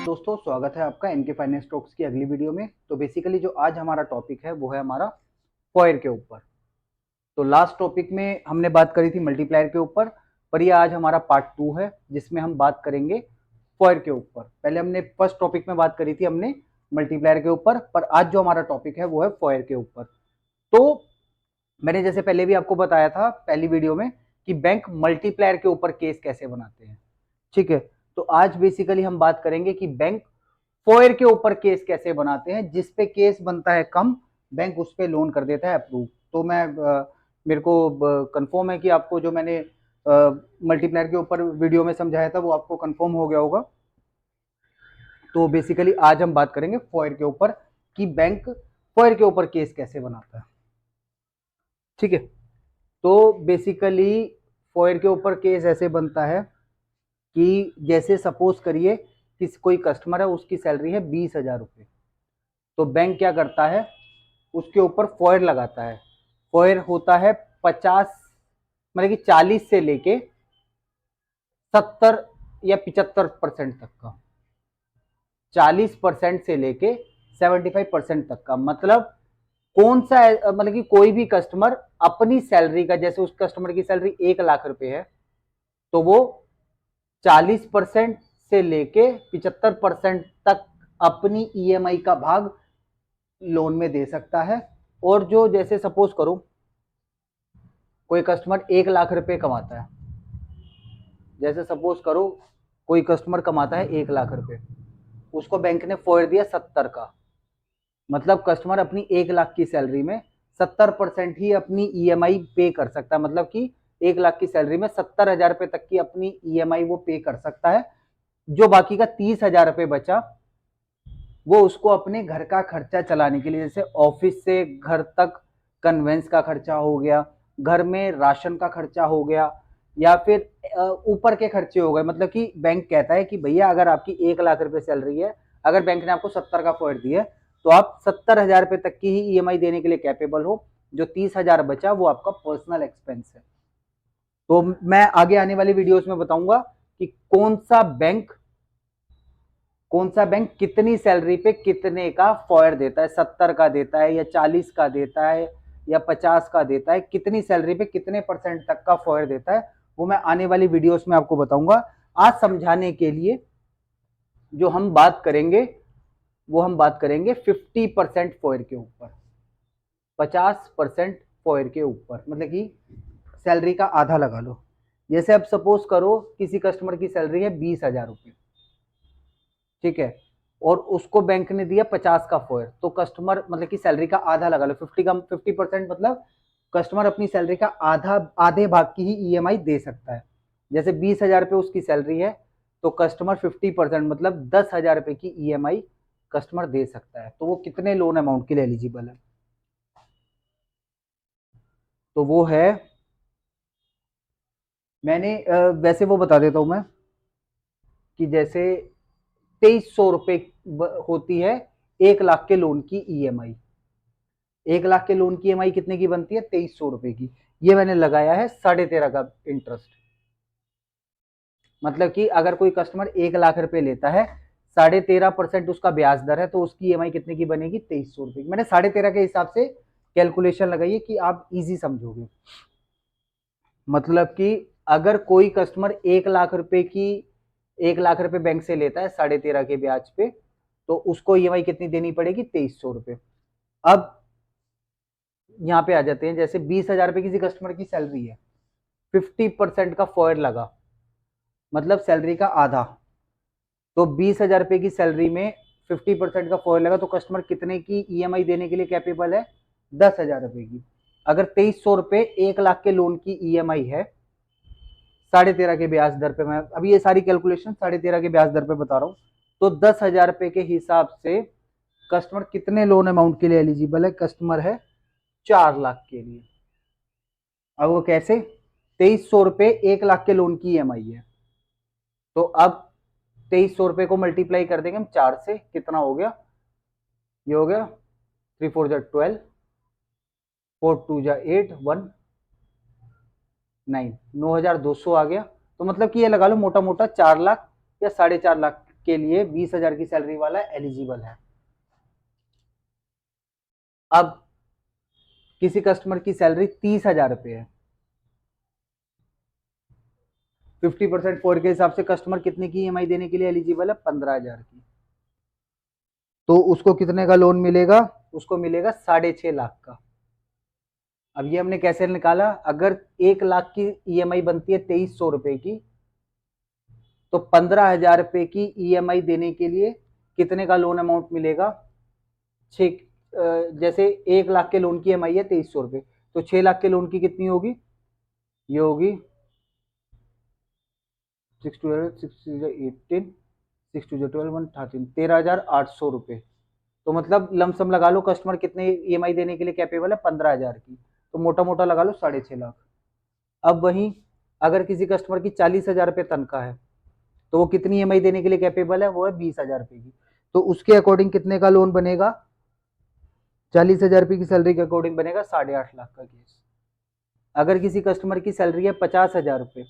दोस्तों, स्वागत है आपका इनके फाइनेंस टॉक्स की अगली वीडियो में। तो बेसिकली जो आज हमारा टॉपिक है वो है हमारा फॉयर के ऊपर। तो लास्ट टॉपिक में हमने बात करी थी मल्टीप्लायर के ऊपर, पर ये आज हमारा पार्ट 2 है जिसमें हम बात करेंगे फॉयर के ऊपर। पहले हमने फर्स्ट टॉपिक में बात करी थी हमने मल्टीप्लायर के ऊपर, पर आज जो हमारा टॉपिक है वो है फॉयर के ऊपर। तो मैंने जैसे पहले भी आपको बताया था पहली वीडियो में कि बैंक मल्टीप्लायर के ऊपर केस कैसे बनाते हैं, ठीक है। तो आज बेसिकली हम बात करेंगे कि बैंक फॉयर के ऊपर केस कैसे बनाते हैं, जिस पे केस बनता है कम, बैंक उस पे लोन कर देता है अप्रूव। तो मेरे को कंफर्म है कि आपको जो मैंने मल्टीप्लायर के ऊपर वीडियो में समझाया था वो आपको कंफर्म हो गया होगा। तो बेसिकली आज हम बात करेंगे फॉयर के ऊपर कि बैंक फॉयर के ऊपर केस कैसे बनाता है, ठीक है। तो बेसिकली फॉयर के ऊपर केस ऐसे बनता है कि जैसे सपोज करिए कि कोई कस्टमर है, उसकी सैलरी है 20,000 रुपये। तो बैंक क्या करता है, उसके ऊपर फॉयर लगाता है। फॉयर होता है 50, मतलब कि 40 से लेके 70 या 75% तक का, 40% से लेके 75% तक का। मतलब कौन सा मतलब कि कोई भी कस्टमर अपनी सैलरी का, जैसे उस कस्टमर की सैलरी 1 लाख रुपए है, तो वो 40% से लेके 75% तक अपनी ईएमआई का भाग लोन में दे सकता है। और जो जैसे सपोज करो कोई कस्टमर 1 लाख रुपए कमाता है, जैसे सपोज करो कोई कस्टमर कमाता है 1 लाख रुपए, उसको बैंक ने फॉयर दिया 70 का। मतलब कस्टमर अपनी 1 लाख की सैलरी में 70% ही अपनी ईएमआई पे कर सकता है। मतलब कि 1 लाख की सैलरी में 70,000 रुपए तक की अपनी ईएमआई वो पे कर सकता है। जो बाकी का 30,000 रुपए बचा वो उसको अपने घर का खर्चा चलाने के लिए, जैसे ऑफिस से घर तक कन्वेंस का खर्चा हो गया, घर में राशन का खर्चा हो गया, या फिर ऊपर के खर्चे हो गए। मतलब कि बैंक कहता है कि भैया अगर आपकी 1 लाख रुपए सैलरी है, अगर बैंक ने आपको 70 का फॉयर दिया है, तो आप 70,000 रुपए तक की ही ईएमआई देने के लिए कैपेबल हो। जो 30,000 बचा वो आपका पर्सनल एक्सपेंस है। तो मैं आगे आने वाली वीडियोस में बताऊंगा कि कौन सा बैंक कितनी सैलरी पे कितने का फॉयर देता है, 70 का देता है या 40 का देता है या 50 का देता है, कितनी सैलरी पे कितने परसेंट तक का फॉयर देता है, वो मैं आने वाली वीडियोस में आपको बताऊंगा। आज समझाने के लिए जो हम बात करेंगे वो हम बात करेंगे 50% फॉयर के ऊपर, 50% फॉयर के ऊपर। मतलब कि सैलरी का आधा लगा लो। जैसे अब सपोज करो किसी कस्टमर की सैलरी है 20,000 रुपये, ठीक है, और उसको बैंक ने दिया 50 का फॉयर, तो कस्टमर मतलब कि सैलरी का आधा लगा लो, 50% मतलब कस्टमर अपनी सैलरी का आधे भाग की ही ईएमआई दे सकता है। जैसे 20,000 रुपये उसकी सैलरी है, तो कस्टमर 50% मतलब 10,000 रुपये की ईएमआई कस्टमर दे सकता है। तो वो कितने लोन अमाउंट के लिए एलिजिबल है, तो वो है, मैंने वैसे वो बता देता हूं मैं कि जैसे 2,300 रुपए होती है 1 लाख के लोन की ईएमआई। 1 लाख के लोन की ईएमआई कितने की बनती है, 2,300 रुपए की। ये मैंने लगाया है 13.5 का इंटरेस्ट। मतलब कि अगर कोई कस्टमर 1 लाख रुपए लेता है, 13.5% उसका ब्याज दर है, तो उसकी ईएमआई कितने की बनेगी, 2,300 रुपए की। मैंने 13.5 के हिसाब से कैलकुलेशन लगाई है कि आप इजी समझोगे। मतलब कि अगर कोई कस्टमर 1 लाख रुपए बैंक से लेता है 13.5 के ब्याज पे, तो उसको ईएमआई कितनी देनी पड़ेगी, 2,300 रुपए। अब यहाँ पे आ जाते हैं, जैसे 20,000 रुपए किसी कस्टमर की सैलरी है, 50% का फॉयर लगा, मतलब सैलरी का आधा। तो 20,000 रुपए की सैलरी में 50% का फॉयर लगा, तो कस्टमर कितने की ईएमआई देने के लिए कैपेबल है, 10,000 रुपए की। अगर 2,300 रुपए 1 लाख के लोन की ईएमआई है 13.5 के ब्याज दर पे, मैं अभी ये सारी कैलकुलेशन 13.5 के ब्याज दर पे बता रहा हूँ, तो 10,000 रुपए के हिसाब से कस्टमर कितने लोन अमाउंट के लिए एलिजिबल है, कस्टमर है 4 लाख के लिए। अब वो कैसे, 2,300 रुपए 1 लाख के लोन की ईएमआई है, तो अब 2,300 रुपए को मल्टीप्लाई कर देंगे हम 4 से, कितना हो गया, ये हो गया 3 4 जा 12, 4 2 जा 8, 9,900 आ गया। तो मतलब कि ये लगा लो मोटा मोटा 4 लाख या 4.5 लाख के लिए 20,000 की सैलरी वाला एलिजिबल है। अब किसी कस्टमर की सैलरी 30,000 रुपये है, 50% फोर के हिसाब से कस्टमर कितने की ईएमआई देने के लिए एलिजिबल है? 15,000 की। तो उसको कितने का लोन मिलेगा? उसको मिलेगा 6.5 लाख का। अब ये हमने कैसे निकाला? अगर 1 लाख की ईएमआई बनती है 2300 रुपए की, तो 15,000 रुपए की ईएमआई देने के लिए कितने का लोन अमाउंट मिलेगा? जैसे 1 लाख के लोन की ईएमआई है 2300 रुपए, तो 6 लाख के लोन की कितनी होगी? ये होगी 6 टू 18, 6 टू 12, 113, 13,800 रुपए। तो मतलब लमसम लगा लो कस्टमर कितने ईएमआई देने के लिए कैपेबल है? 15,000 की। तो मोटा मोटा लगा लो 6.5 लाख। अब वहीं अगर किसी कस्टमर की 40,000 रुपये तनख्वाह है, तो वो कितनी ईएमआई देने के लिए कैपेबल है? वो है 20,000 रुपये की। तो उसके अकॉर्डिंग कितने का लोन बनेगा? 40,000 रुपये की सैलरी के अकॉर्डिंग बनेगा 8.5 लाख का केस। अगर किसी कस्टमर की सैलरी है 50,000 रुपये,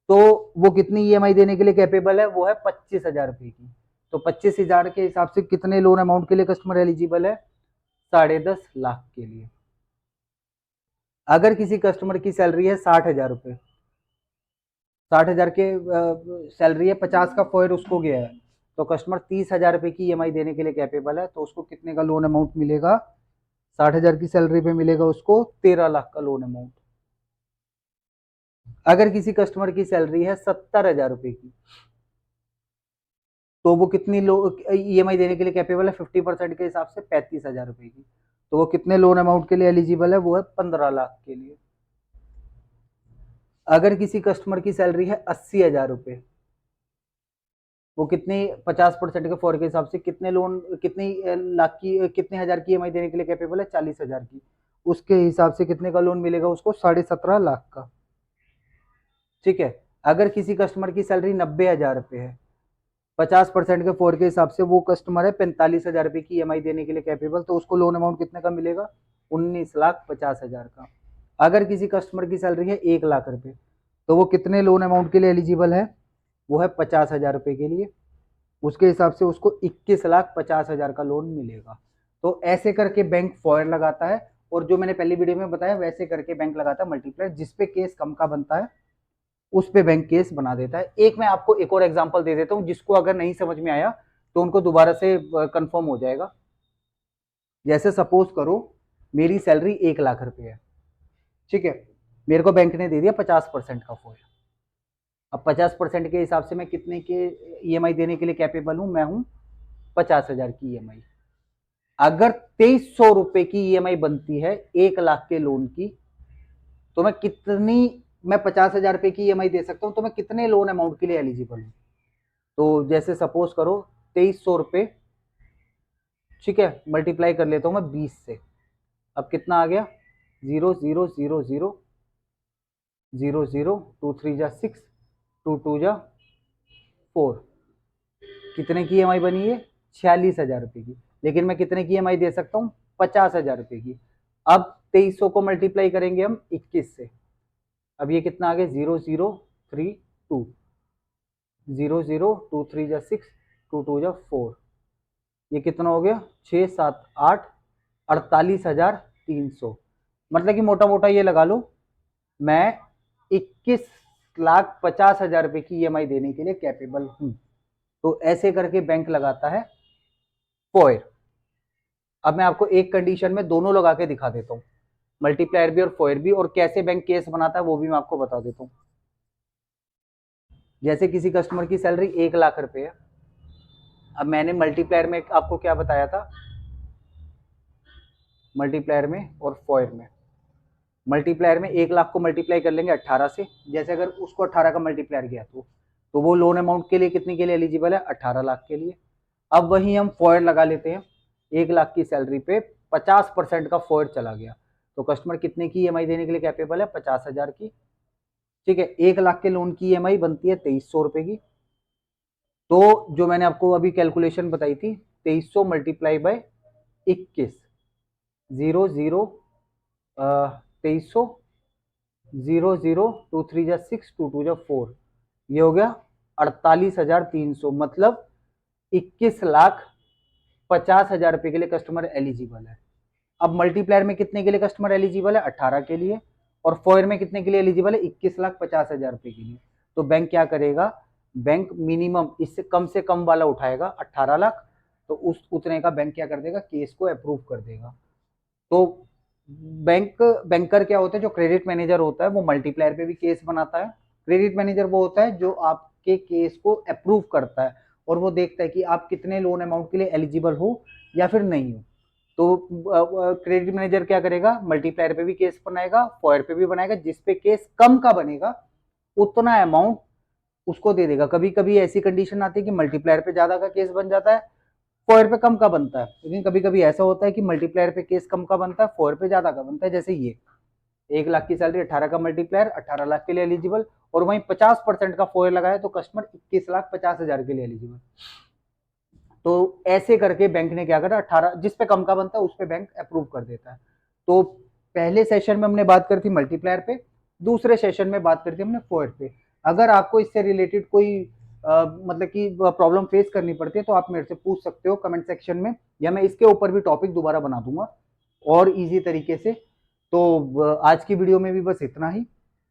तो वो कितनी ईएमआई देने के लिए कैपेबल है? वो है 25,000 रुपये की। तो 25,000 के हिसाब से कितने लोन अमाउंट के लिए कस्टमर एलिजिबल है? 10.5 लाख के लिए। अगर किसी कस्टमर की सैलरी है 60,000 रुपये, 60,000 के सैलरी है, 50 का फॉयर उसको गया है, तो कस्टमर 30,000 रुपये की ईएमआई देने के लिए कैपेबल है। तो उसको कितने का लोन अमाउंट मिलेगा? 60,000 की सैलरी पे मिलेगा उसको 13 लाख का लोन अमाउंट। अगर किसी कस्टमर की सैलरी है 70,000 रुपये की, तो वो कितनी ईएमआई देने के लिए कैपेबल है? 50% के हिसाब से 35,000 रुपये की। तो वो कितने लोन अमाउंट के लिए एलिजिबल है? वो है 15 लाख के लिए। अगर किसी कस्टमर की सैलरी है 80,000 रुपये, वो कितनी 50% के फॉर के हिसाब से कितने लोन, कितनी लाख की, कितने हजार की ईएमआई देने के लिए कैपेबल है? 40,000 की। उसके हिसाब से कितने का लोन मिलेगा उसको? 17.5 लाख का। ठीक है। अगर किसी कस्टमर की सैलरी 90,000 रुपये है, 50% के फॉर के हिसाब से वो कस्टमर है 45,000 रुपये की ईएमआई देने के लिए कैपेबल, तो उसको लोन अमाउंट कितने का मिलेगा? 19,50,000 का। अगर किसी कस्टमर की सैलरी है 1 लाख रुपये, तो वो कितने लोन अमाउंट के लिए एलिजिबल है? वो है 50,000 रुपये के लिए। उसके हिसाब से उसको 21,50,000 का लोन मिलेगा। तो ऐसे करके बैंक फॉयर लगाता है, और जो मैंने पहली वीडियो में बताया वैसे करके बैंक लगाता है मल्टीप्लायर। जिसपे केस कम का बनता है उस पे बैंक केस बना देता है। एक मैं आपको एक और एग्जांपल दे देता हूं, जिसको अगर नहीं समझ में आया तो उनको दोबारा से कंफर्म हो जाएगा। जैसे सपोज करो मेरी सैलरी 1 लाख रुपए है, ठीक है, मेरे को बैंक ने दे दिया 50% का फॉयर। अब 50% के हिसाब से मैं कितने के ईएमआई देने के लिए कैपेबल हूं? मैं हूं 50,000 की ईएमआई। अगर 2300 रुपए की ईएमआई बनती है 1 लाख के लोन की, तो मैं 50,000 रुपए की ईएमआई दे सकता हूं, तो मैं कितने लोन अमाउंट के लिए एलिजिबल हूं? तो जैसे सपोज करो 2300 रुपए, ठीक है, मल्टीप्लाई कर लेता हूं मैं 20 से। अब कितना आ गया? 0, 0, 0, 0, 0, 0, 2 3 जा 6, 2 2 जा 4। कितने की ईएमआई बनी है? 46,000 रुपए की। लेकिन मैं कितने की ईएमआई दे सकता हूँ? 50,000 रुपए की। अब 2300 को मल्टीप्लाई करेंगे हम 21 से। अब ये कितना आ गया? 0, 0, 3, 2, 0, 0, 2 3 जा 6, 2 2 जा 4। ये कितना हो गया? 6 7 8, 48,300। मतलब कि मोटा मोटा ये लगा लो मैं 21,50,000 रुपए की ईएमआई देने के लिए कैपेबल हूं। तो ऐसे करके बैंक लगाता है फॉयर। अब मैं आपको एक कंडीशन में दोनों लगा के दिखा देता हूं, मल्टीप्लायर भी और फॉयर भी, और कैसे बैंक केस बनाता है वो भी मैं आपको बता देता हूं। जैसे किसी कस्टमर की सैलरी 1 लाख रुपए है। अब मैंने मल्टीप्लायर में आपको क्या बताया था? मल्टीप्लायर में और फॉयर में, मल्टीप्लायर में 1 लाख को मल्टीप्लाई कर लेंगे 18 से। जैसे अगर उसको 18 का मल्टीप्लायर किया तो वो लोन अमाउंट के लिए कितने के लिए एलिजिबल है? 18 लाख के लिए। अब वही हम फॉयर लगा लेते हैं। 1 लाख की सैलरी पे 50% का फॉयर चला गया, तो कस्टमर कितने की ईएमआई देने के लिए कैपेबल है? 50,000 की। ठीक है, 1 लाख के लोन की ईएमआई बनती है 2300 रुपए की। तो जो मैंने आपको अभी कैलकुलेशन बताई थी, 2300 मल्टीप्लाई बाय 21, 0, 0, 2300, 0, 0, 2 3 जा 6, 2 2 जा 4, ये हो गया 48,300, मतलब 21,50,000 रुपए के लिए कस्टमर एलिजिबल है। अब मल्टीप्लायर में कितने के लिए कस्टमर एलिजिबल है? 18 के लिए। और फॉयर में कितने के लिए एलिजिबल है? 21,50,000 रुपए के लिए। तो बैंक क्या करेगा? बैंक मिनिमम इससे कम वाला उठाएगा, 18 लाख। तो उस उतने का बैंक क्या कर देगा? केस को अप्रूव कर देगा। तो बैंकर क्या होता है? जो क्रेडिट मैनेजर होता है वो मल्टीप्लायर पे भी केस बनाता है। क्रेडिट मैनेजर वो होता है जो आपके केस को अप्रूव करता है और वो देखता है कि आप कितने लोन अमाउंट के लिए एलिजिबल हो या फिर नहीं हो। तो क्रेडिट मैनेजर क्या करेगा? मल्टीप्लायर पे भी केस बनाएगा, फॉयर पे भी बनाएगा। जिसपे केस कम का बनेगा उतना अमाउंट उसको दे देगा। कभी कभी ऐसी कंडीशन आती है कि मल्टीप्लायर पे ज्यादा का केस बन जाता है, फॉयर पे कम का बनता है। लेकिन कभी कभी ऐसा होता है कि मल्टीप्लायर पे केस कम का बनता है, फॉयर पे ज्यादा का बनता है। जैसे ये 1 लाख की सैलरी, 18 का मल्टीप्लायर, 18 लाख के लिए एलिजिबल, और वहीं 50% का फॉयर लगाया तो कस्टमर 21,50,000 के लिए एलिजिबल। तो ऐसे करके बैंक ने क्या करा? 18 जिस पे कम का बनता है उस पे बैंक अप्रूव कर देता है। तो पहले सेशन में हमने बात करी थी मल्टीप्लायर पे, दूसरे सेशन में बात करी थी हमने फॉयर पे। अगर आपको इससे रिलेटेड कोई मतलब कि प्रॉब्लम फेस करनी पड़ती है तो आप मेरे से पूछ सकते हो कमेंट सेक्शन में, या मैं इसके ऊपर भी टॉपिक दोबारा बना दूंगा और इजी तरीके से। तो आज की वीडियो में भी बस इतना ही।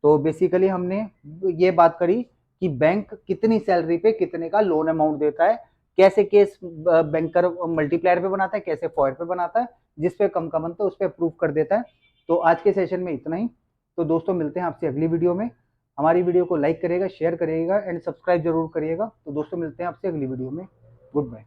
तो बेसिकली हमने ये बात करी कि बैंक कितनी सैलरी पे कितने का लोन अमाउंट देता है, कैसे केस बैंकर मल्टीप्लायर पे बनाता है, कैसे फॉयर पे बनाता है, जिस पे कम का बनता है उस पे अप्रूव कर देता है। तो आज के सेशन में इतना ही। तो दोस्तों मिलते हैं आपसे अगली वीडियो में। हमारी वीडियो को लाइक करिएगा, शेयर करिएगा एंड सब्सक्राइब जरूर करिएगा। तो दोस्तों मिलते हैं आपसे अगली वीडियो में। Good bye.